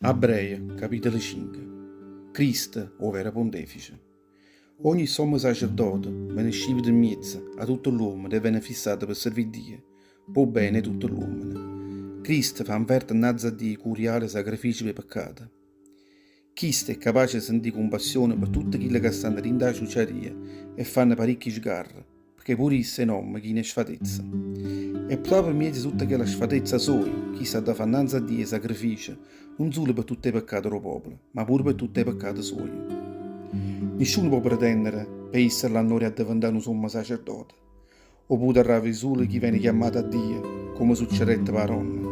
Ebrei, capitolo 5. Cristo, o vero pontefice. Ogni sommo sacerdote viene scivo in mezzo a tutto l'uomo deve essere fissato per servire Dio, per bene tutto l'uomo. Cristo fa invertere innanzi a Dio curiale sacrificio per peccato. Cristo è capace di sentire compassione per tutti quelli che stanno in da ciucciaria e fanno parecchi sgarri, perché pure esse non chi ne sfatezza. E proprio in mezzo a tutta quella sfatezza sua, chi sta da innanzi a Dio sacrificio, non solo per tutti i peccati del popolo, ma pure per tutti i peccati suoi. Nessuno può pretendere per essere l'onore a diventare un sommo sacerdote, o potrà avere solo chi viene chiamato a Dio, come succedette per Ronna.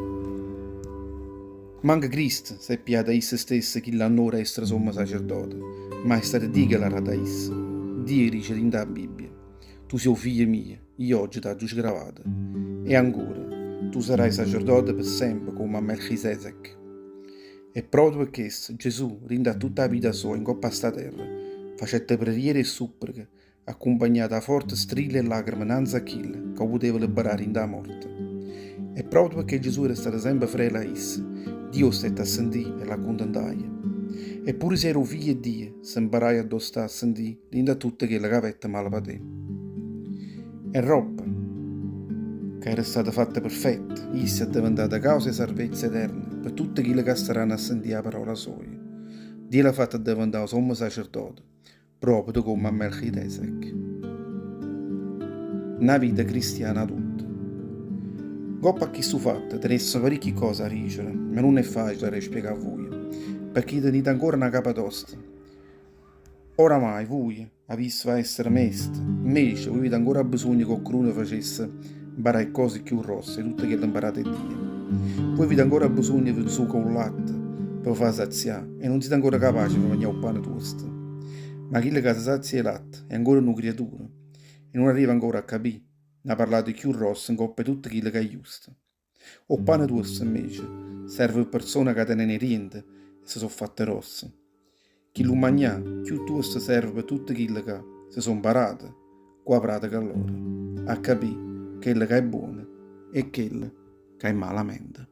Manca Cristo si è piato a se stesso chi l'onore essere sommo sacerdote, ma è stato Dio che l'ha rata a esso. Dio dice in la Bibbia: tu sei figlio mio, io oggi ti ho giusgravato. E ancora, tu sarai sacerdote per sempre come a Melchisedec. E proprio per questo Gesù rinda tutta la vita sua in coppa a sta terra, facendo preghiere e suppliche, accompagnate da forti strilli e lacrime innanzi a chi che poteva liberare in da morte. E proprio perché Gesù era stato sempre fedele a esso, Dio stette a sentire e la accontentare. Eppure se ero figlio di Dio, se imparai a stare a sentire rinda tutte quelle che avete male per te. E roba che era stata fatta perfetta, essa è diventata causa di salvezza eterna per tutti quelli che staranno a sentire la parola sua. Dio l'ha fatta diventare sommo sacerdote, proprio come a Melchisedec. Una vita cristiana tutta. Coppa a chi su fatto, tenesse parecchie cose a ricevere, ma non è facile da spiegare a voi, perché tenete ancora una capa tosta. Oramai voi avete a essere mesti, invece voi avete ancora bisogno che qualcuno facesse imparare cose più rosse, tutte che imparate a Dio. Voi avete ancora bisogno del suo con latte per far saziare e non siete ancora capaci di mangiare un pane tosto. Ma chi che si sazia il latte è ancora una creatura e non arriva ancora a capire. Ne ha parlato più rosso in coppa tutte quelle che è giusto. O pane tosto invece serve per persone che tengono niente e si sono fatte rosse. Chi lo mangia più tosto serve per tutte quelle che si sono imparate qua pratica loro, a capire quello che è buono e quello che è malamente.